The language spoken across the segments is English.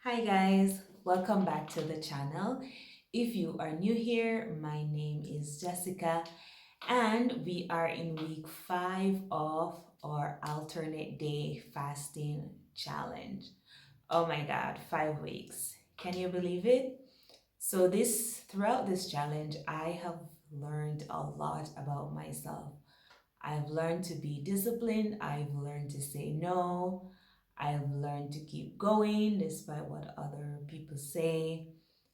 Hi guys, welcome back to the channel. If you are new here, my name is Jessica and we are in week 5 of our alternate day fasting challenge. Oh my god, 5 weeks. Can you believe it? So throughout this challenge, I have learned a lot about myself. I've learned to be disciplined, I've learned to say no, I've learned to keep going despite what other people say.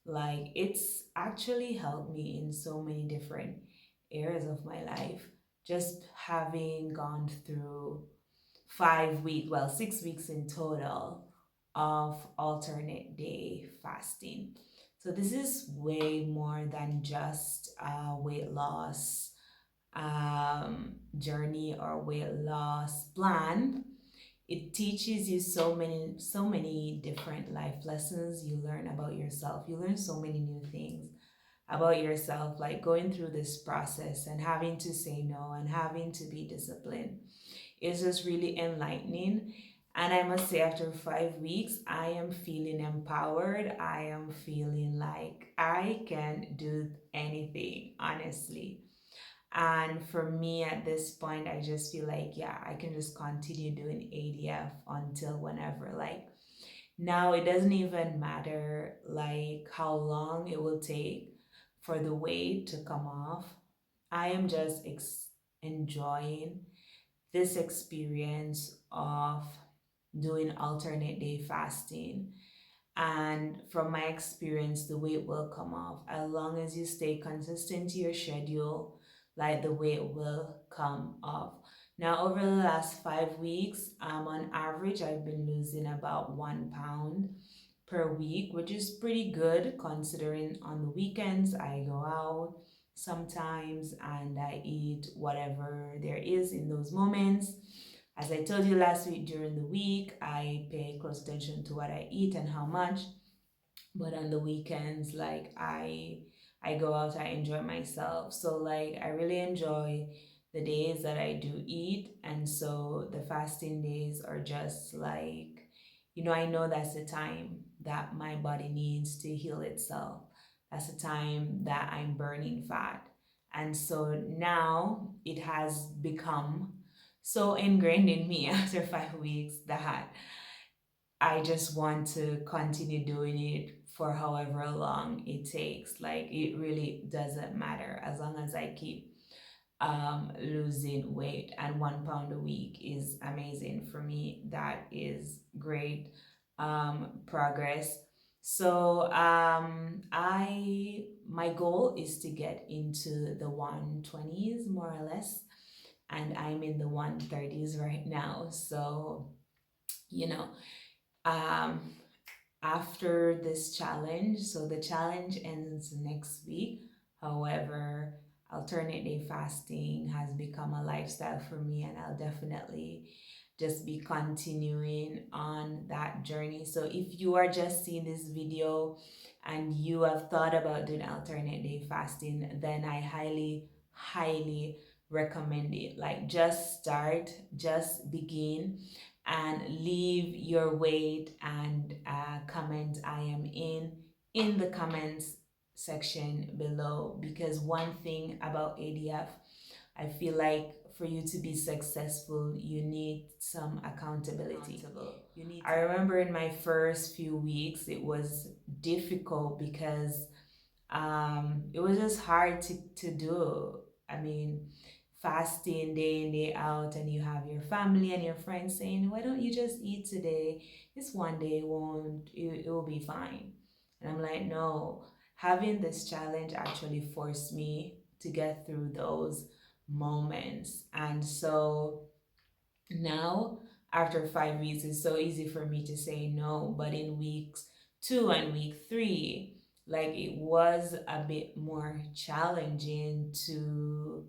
Like, it's actually helped me in so many different areas of my life. Just having gone through 5 weeks, well, 6 weeks in total of alternate day fasting. So, this is way more than just weight loss journey or weight loss plan. It teaches you so many different life lessons. You learn about yourself, you learn so many new things about yourself, like going through this process and having to say no and having to be disciplined. It's just really enlightening. And I must say, after 5 weeks, I am feeling empowered. I am feeling like I can do anything, honestly. And for me at this point, I just feel like, yeah, I can just continue doing ADF until whenever. Like, now it doesn't even matter like how long it will take for the weight to come off. I am just enjoying this experience of doing alternate day fasting. And from my experience, the weight will come off. As long as you stay consistent to your schedule, like, the weight will come off. Now, over the last 5 weeks, on average, I've been losing about 1 pound per week, which is pretty good considering on the weekends I go out sometimes and I eat whatever there is in those moments. As I told you last week, during the week, I pay close attention to what I eat and how much. But on the weekends, like, I go out, I enjoy myself. So, like, I really enjoy the days that I do eat. And so the fasting days are just like, I know that's the time that my body needs to heal itself. That's the time that I'm burning fat. And so now it has become so ingrained in me after 5 weeks that I just want to continue doing it for however long it takes. Like, it really doesn't matter as long as I keep losing weight, and 1 pound a week is amazing for me. That is great progress. So I my goal is to get into the 120s more or less, and I'm in the 130s right now. So, you know, um after this challenge. So the challenge ends next week. However, alternate day fasting has become a lifestyle for me, and I'll definitely just be continuing on that journey. So if you are just seeing this video and you have thought about doing alternate day fasting, then I highly recommend it. Like, just start, just begin, and leave your weight and comment I am in the comments section below. Because one thing about ADF, I feel like for you to be successful, you need some accountability. I remember in my first few weeks, it was difficult because it was just hard to do. I mean, fasting day in, day out, and you have your family and your friends saying, why don't you just eat today? This one day won't, it will be fine. And I'm like, no, having this challenge actually forced me to get through those moments. And so now, after 5 weeks, it's so easy for me to say no. But in weeks 2 and week 3, like, it was a bit more challenging to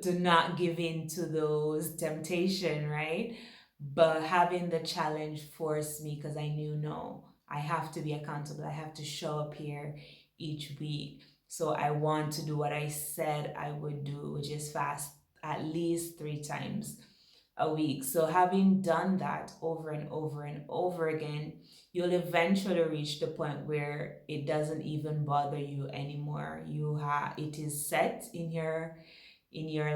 not give in to those temptation, right? But having the challenge forced me, because I knew, no, I have to be accountable. I have to show up here each week. So I want to do what I said I would do, which is fast at least 3 times a week. So having done that over and over and over again, you'll eventually reach the point where it doesn't even bother you anymore. It is set in your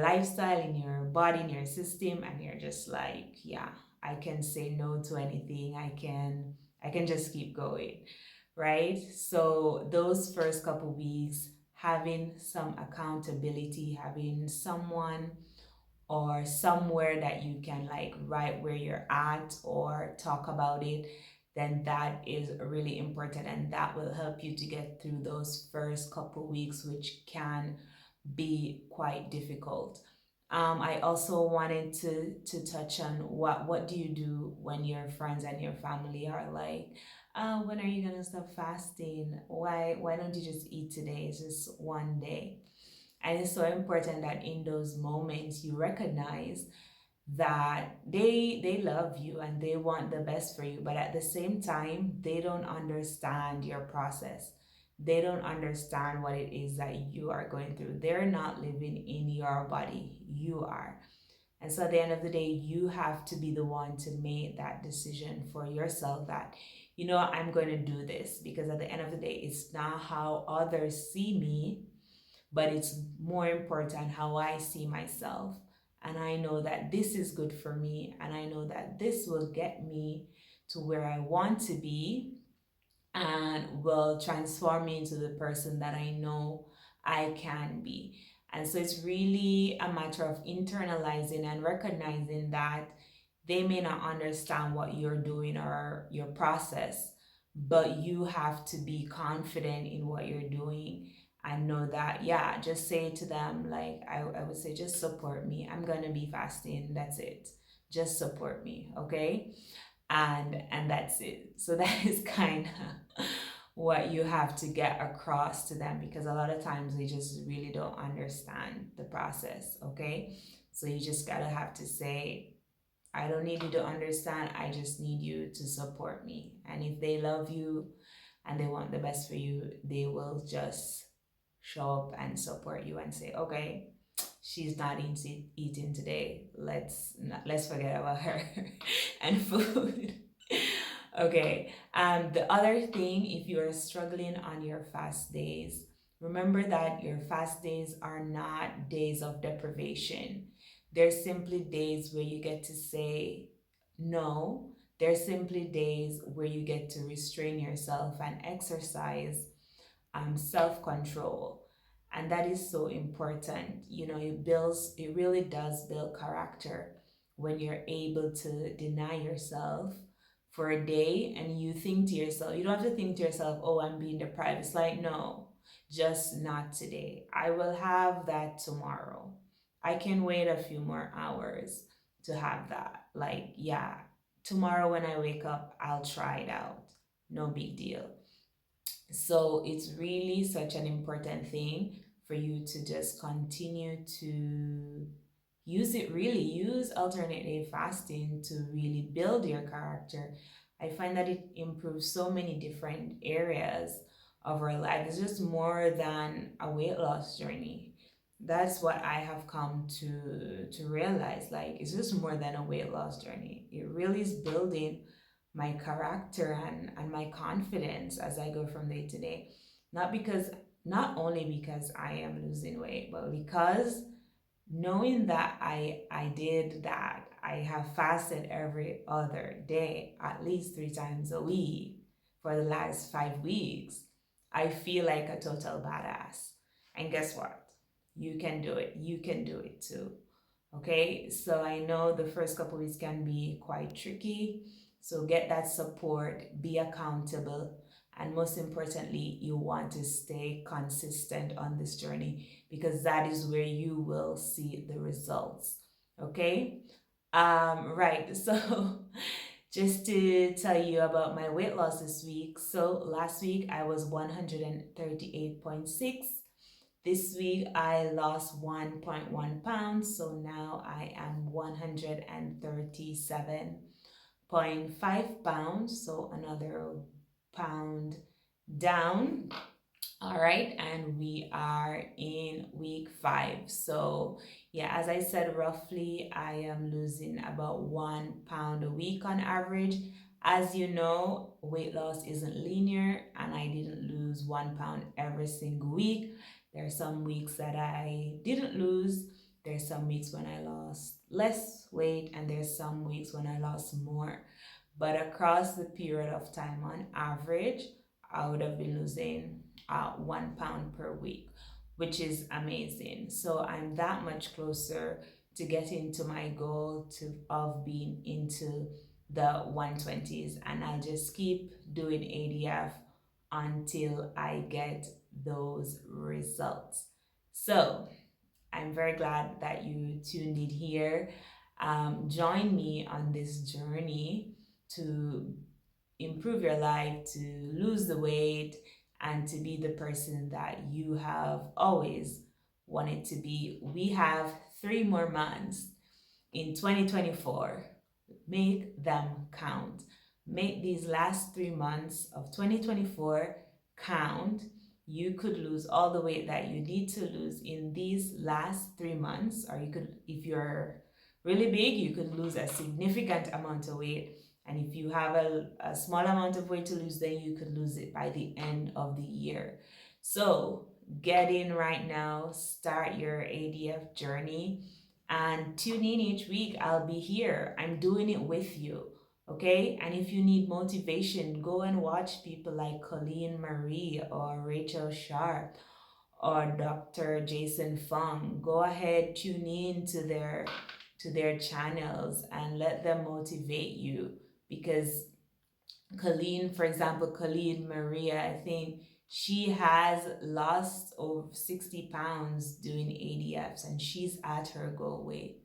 lifestyle, in your body, in your system, and you're just like, yeah, I can say no to anything. I can just keep going, right? So those first couple weeks, having some accountability, having someone or somewhere that you can like write where you're at or talk about it, then that is really important, and that will help you to get through those first couple weeks, which can be quite difficult. I also wanted to touch on what do you do when your friends and your family are like, when are you gonna stop fasting? Why don't you just eat today? It's just one day. And it's so important that in those moments you recognize that they love you and they want the best for you, but at the same time they don't understand your process. They don't understand what it is that you are going through. They're not living in your body, you are. And so at the end of the day, you have to be the one to make that decision for yourself that, I'm going to do this, because at the end of the day, it's not how others see me, but it's more important how I see myself. And I know that this is good for me, and I know that this will get me to where I want to be and will transform me into the person that I know I can be. And so it's really a matter of internalizing and recognizing that they may not understand what you're doing or your process, but you have to be confident in what you're doing and know that, yeah, just say to them, like, I would say, just support me. I'm going to be fasting. That's it. Just support me. Okay. And that's it. So that is kind of what you have to get across to them, because a lot of times they just really don't understand the process. Okay. So you just gotta have to say, I don't need you to understand. I just need you to support me. And if they love you and they want the best for you, they will just show up and support you and say, okay, she's not eating today. Let's forget about her and food. Okay. The other thing, if you are struggling on your fast days, remember that your fast days are not days of deprivation. They're simply days where you get to say no. They're simply days where you get to restrain yourself and exercise self-control. And that is so important. It really does build character when you're able to deny yourself for a day, and you think to yourself, you don't have to think to yourself, oh, I'm being deprived. It's like, no, just not today. I will have that tomorrow. I can wait a few more hours to have that. Like, yeah, tomorrow when I wake up, I'll try it out. No big deal. So it's really such an important thing for you to just continue to use alternate day fasting to really build your character. I find that it improves so many different areas of our life. It's just more than a weight loss journey. That's what I have come to realize. Like, it's just more than a weight loss journey. It really is building my character and my confidence as I go from day to day. Not only because I am losing weight, but because knowing that I did that, I have fasted every other day, at least 3 times a week for the last 5 weeks, I feel like a total badass. And guess what? You can do it. You can do it too. Okay, so I know the first couple weeks can be quite tricky. So get that support, be accountable, and most importantly, you want to stay consistent on this journey, because that is where you will see the results. Okay, right. So just to tell you about my weight loss this week. So last week I was 138.6. This week I lost 1.1 pounds, so now I am 137.5 pounds, so another pound down. All right, and we are in week 5. So, yeah, as I said, roughly I am losing about 1 pound a week on average. As you know, weight loss isn't linear, and I didn't lose 1 pound every single week. There are some weeks that I didn't lose, there's some weeks when I lost less weight, and there's some weeks when I lost more. But across the period of time, on average, I would have been losing 1 pound per week, which is amazing. So I'm that much closer to getting to my goal of being into the 120s, and I'll just keep doing ADF until I get those results. So I'm very glad that you tuned in here. Join me on this journey to improve your life, to lose the weight, and to be the person that you have always wanted to be. We have 3 more months in 2024. Make them count. Make these last 3 months of 2024 count. You could lose all the weight that you need to lose in these last 3 months, or you could, if you're really big, you could lose a significant amount of weight. And if you have a small amount of weight to lose, then you could lose it by the end of the year. So get in right now, start your ADF journey, and tune in each week. I'll be here. I'm doing it with you. Okay? And if you need motivation, go and watch people like Colleen Marie or Rachel Sharp or Dr. Jason Fung. Go ahead, tune in to their channels and let them motivate you, because Colleen, for example, Colleen Maria, I think she has lost over 60 pounds doing ADFs and she's at her goal weight.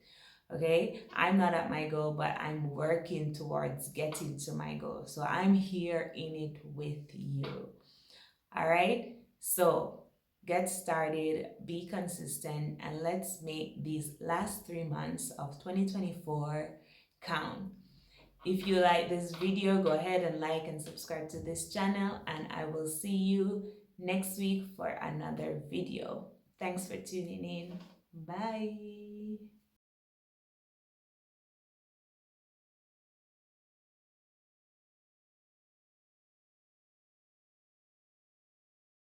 Okay, I'm not at my goal, but I'm working towards getting to my goal. So I'm here in it with you. All right, so get started, be consistent, and let's make these last 3 months of 2024 count. If you like this video, go ahead and like and subscribe to this channel, and I will see you next week for another video. Thanks for tuning in. Bye.